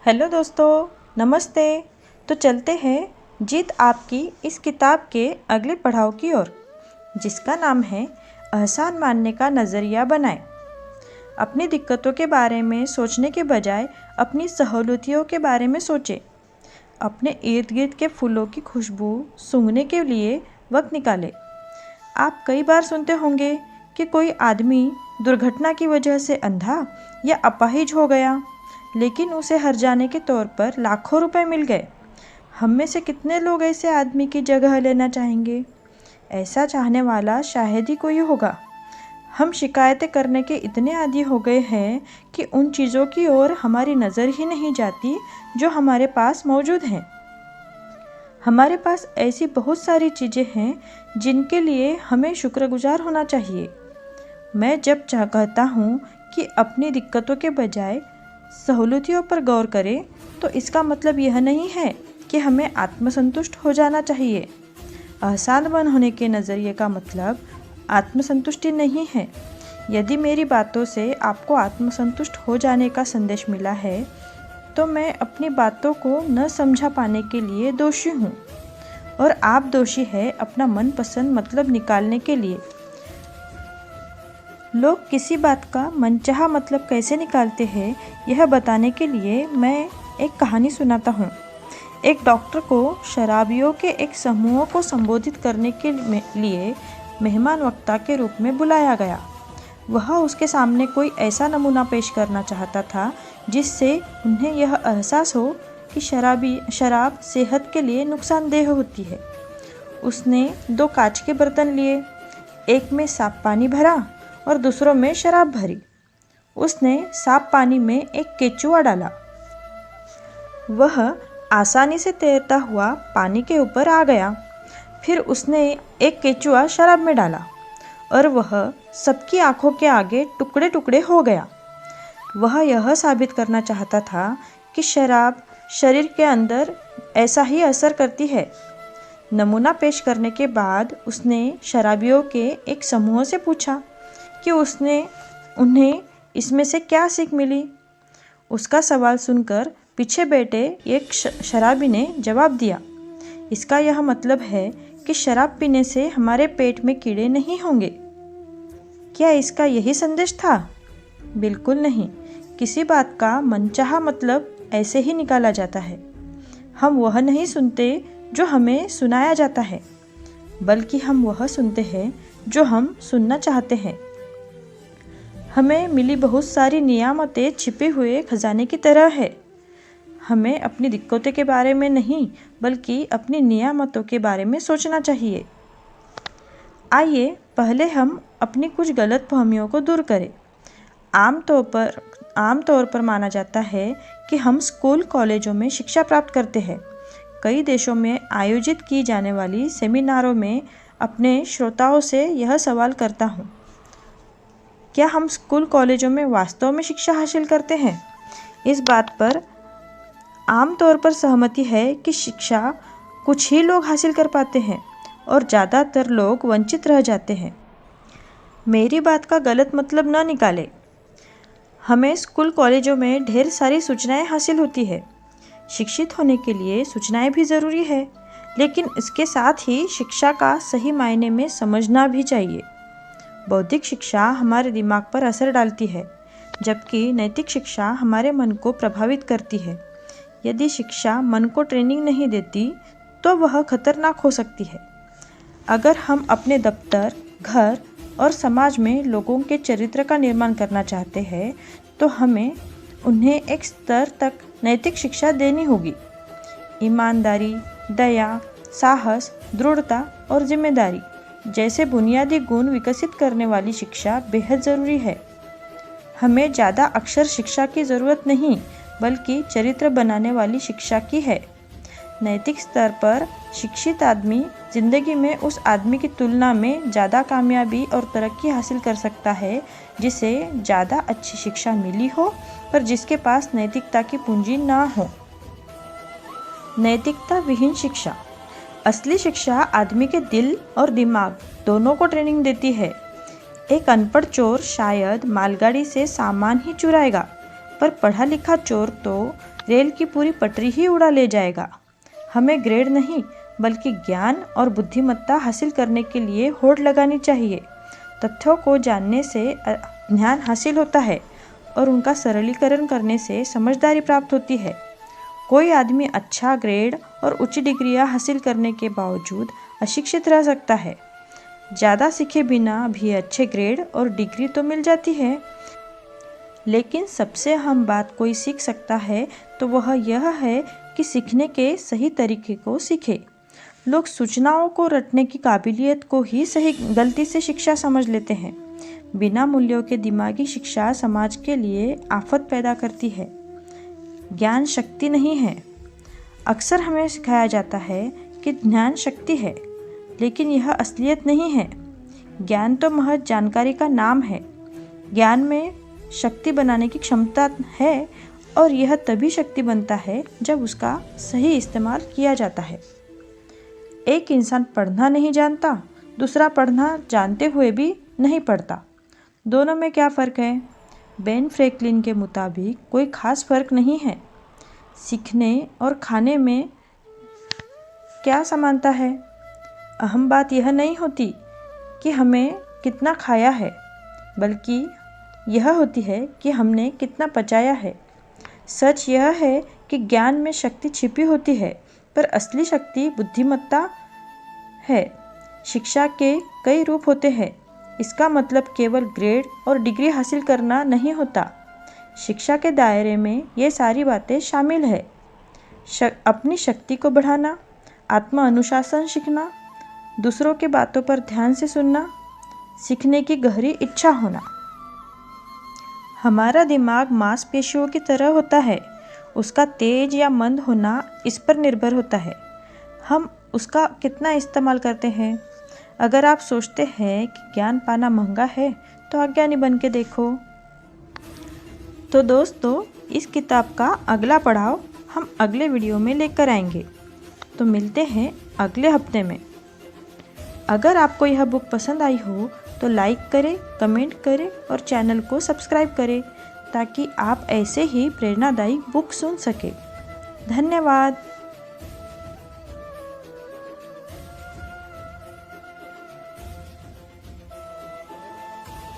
Hello दोस्तों, नमस्ते। तो चलते हैं जीत आपकी इस किताब के अगले पड़ाव की ओर, जिसका नाम है एहसान मानने का नज़रिया बनाएं। अपनी दिक्कतों के बारे में सोचने के बजाय अपनी सहूलियतों के बारे में सोचें। अपने इर्द गिर्द के फूलों की खुशबू सूंघने के लिए वक्त निकालें। आप कई बार सुनते होंगे कि कोई आदमी दुर्घटना की वजह से अंधा या अपाहिज हो गया, लेकिन उसे हर जाने के तौर पर लाखों रुपए मिल गए। हम में से कितने लोग ऐसे आदमी की जगह लेना चाहेंगे? ऐसा चाहने वाला शायद ही कोई होगा। हम शिकायतें करने के इतने आदी हो गए हैं कि उन चीज़ों की ओर हमारी नज़र ही नहीं जाती जो हमारे पास मौजूद हैं। हमारे पास ऐसी बहुत सारी चीज़ें हैं जिनके लिए हमें शुक्रगुजार होना चाहिए। मैं जब कहता हूँ कि अपनी दिक्कतों के बजाय सहूलियतों पर गौर करें, तो इसका मतलब यह नहीं है कि हमें आत्मसंतुष्ट हो जाना चाहिए। एहसानमंद होने के नज़रिए का मतलब आत्मसंतुष्टि नहीं है। यदि मेरी बातों से आपको आत्मसंतुष्ट हो जाने का संदेश मिला है, तो मैं अपनी बातों को न समझा पाने के लिए दोषी हूँ, और आप दोषी हैं अपना मनपसंद मतलब निकालने के लिए। लोग किसी बात का मनचाहा मतलब कैसे निकालते हैं, यह बताने के लिए मैं एक कहानी सुनाता हूँ। एक डॉक्टर को शराबियों के एक समूह को संबोधित करने के लिए मेहमान वक्ता के रूप में बुलाया गया। वह उसके सामने कोई ऐसा नमूना पेश करना चाहता था जिससे उन्हें यह एहसास हो कि शराब सेहत के लिए नुकसानदेह होती है। उसने 2 कांच के बर्तन लिए, एक में साफ पानी भरा और दूसरों में शराब भरी। उसने साफ पानी में एक केचुआ डाला। वह आसानी से तैरता हुआ पानी के ऊपर आ गया। फिर उसने एक केचुआ शराब में डाला और वह सबकी आंखों के आगे टुकड़े टुकड़े हो गया। वह यह साबित करना चाहता था कि शराब शरीर के अंदर ऐसा ही असर करती है। नमूना पेश करने के बाद उसने शराबियों के एक समूह से पूछा कि उन्हें इसमें से क्या सीख मिली। उसका सवाल सुनकर पीछे बैठे एक शराबी ने जवाब दिया, इसका यह मतलब है कि शराब पीने से हमारे पेट में कीड़े नहीं होंगे। क्या इसका यही संदेश था? बिल्कुल नहीं। किसी बात का मनचाहा मतलब ऐसे ही निकाला जाता है। हम वह नहीं सुनते जो हमें सुनाया जाता है, बल्कि हम वह सुनते हैं जो हम सुनना चाहते हैं। हमें मिली बहुत सारी नियामतें छिपे हुए खजाने की तरह है। हमें अपनी दिक्कतों के बारे में नहीं, बल्कि अपनी नियामतों के बारे में सोचना चाहिए। आइए पहले हम अपनी कुछ गलतफहमियों को दूर करें। आमतौर पर माना जाता है कि हम स्कूल कॉलेजों में शिक्षा प्राप्त करते हैं। कई देशों में आयोजित की जाने वाली सेमिनारों में अपने श्रोताओं से यह सवाल करता हूँ, क्या हम स्कूल कॉलेजों में वास्तव में शिक्षा हासिल करते हैं? इस बात पर आमतौर पर सहमति है कि शिक्षा कुछ ही लोग हासिल कर पाते हैं और ज़्यादातर लोग वंचित रह जाते हैं। मेरी बात का गलत मतलब न निकालें। हमें स्कूल कॉलेजों में ढेर सारी सूचनाएं हासिल होती है। शिक्षित होने के लिए सूचनाएं भी ज़रूरी है, लेकिन इसके साथ ही शिक्षा का सही मायने में समझना भी चाहिए। बौद्धिक शिक्षा हमारे दिमाग पर असर डालती है, जबकि नैतिक शिक्षा हमारे मन को प्रभावित करती है। यदि शिक्षा मन को ट्रेनिंग नहीं देती, तो वह खतरनाक हो सकती है। अगर हम अपने दफ्तर, घर और समाज में लोगों के चरित्र का निर्माण करना चाहते हैं, तो हमें उन्हें एक स्तर तक नैतिक शिक्षा देनी होगी। ईमानदारी, दया, साहस, दृढ़ता और जिम्मेदारी जैसे बुनियादी गुण विकसित करने वाली शिक्षा बेहद ज़रूरी है। हमें ज़्यादा अक्षर शिक्षा की ज़रूरत नहीं, बल्कि चरित्र बनाने वाली शिक्षा की है। नैतिक स्तर पर शिक्षित आदमी ज़िंदगी में उस आदमी की तुलना में ज़्यादा कामयाबी और तरक्की हासिल कर सकता है जिसे ज़्यादा अच्छी शिक्षा मिली हो, पर जिसके पास नैतिकता की पूंजी ना हो। नैतिकता विहीन शिक्षा। असली शिक्षा आदमी के दिल और दिमाग दोनों को ट्रेनिंग देती है। एक अनपढ़ चोर शायद मालगाड़ी से सामान ही चुराएगा, पर पढ़ा लिखा चोर तो रेल की पूरी पटरी ही उड़ा ले जाएगा। हमें ग्रेड नहीं बल्कि ज्ञान और बुद्धिमत्ता हासिल करने के लिए होड़ लगानी चाहिए। तथ्यों को जानने से ज्ञान हासिल होता है और उनका सरलीकरण करने से समझदारी प्राप्त होती है। कोई आदमी अच्छा ग्रेड और उच्च डिग्रियां हासिल करने के बावजूद अशिक्षित रह सकता है। ज़्यादा सीखे बिना भी अच्छे ग्रेड और डिग्री तो मिल जाती है, लेकिन सबसे अहम बात कोई सीख सकता है तो वह यह है कि सीखने के सही तरीके को सीखे। लोग सूचनाओं को रटने की काबिलियत को ही सही गलती से शिक्षा समझ लेते हैं। बिना मूल्यों के दिमागी शिक्षा समाज के लिए आफत पैदा करती है। ज्ञान शक्ति नहीं है। अक्सर हमें सिखाया जाता है कि ज्ञान शक्ति है, लेकिन यह असलियत नहीं है। ज्ञान तो महज जानकारी का नाम है। ज्ञान में शक्ति बनाने की क्षमता है और यह तभी शक्ति बनता है जब उसका सही इस्तेमाल किया जाता है। एक इंसान पढ़ना नहीं जानता, दूसरा पढ़ना जानते हुए भी नहीं पढ़ता। दोनों में क्या फ़र्क है? बेन फ्रैंकलिन के मुताबिक कोई ख़ास फ़र्क नहीं है। सीखने और खाने में क्या समानता है? अहम बात यह नहीं होती कि हमें कितना खाया है, बल्कि यह होती है कि हमने कितना पचाया है। सच यह है कि ज्ञान में शक्ति छिपी होती है, पर असली शक्ति बुद्धिमत्ता है। शिक्षा के कई रूप होते हैं। इसका मतलब केवल ग्रेड और डिग्री हासिल करना नहीं होता। शिक्षा के दायरे में ये सारी बातें शामिल है। अपनी शक्ति को बढ़ाना, आत्म अनुशासन सीखना, दूसरों की बातों पर ध्यान से सुनना, सीखने की गहरी इच्छा होना। हमारा दिमाग मांसपेशियों की तरह होता है। उसका तेज या मंद होना इस पर निर्भर होता है हम उसका कितना इस्तेमाल करते हैं। अगर आप सोचते हैं कि ज्ञान पाना महंगा है तो अज्ञानी बन के देखो। तो दोस्तों, इस किताब का अगला पड़ाव हम अगले वीडियो में लेकर आएंगे। तो मिलते हैं अगले हफ्ते में। अगर आपको यह बुक पसंद आई हो तो लाइक करें, कमेंट करें और चैनल को सब्सक्राइब करें ताकि आप ऐसे ही प्रेरणादायी बुक सुन सकें। धन्यवाद।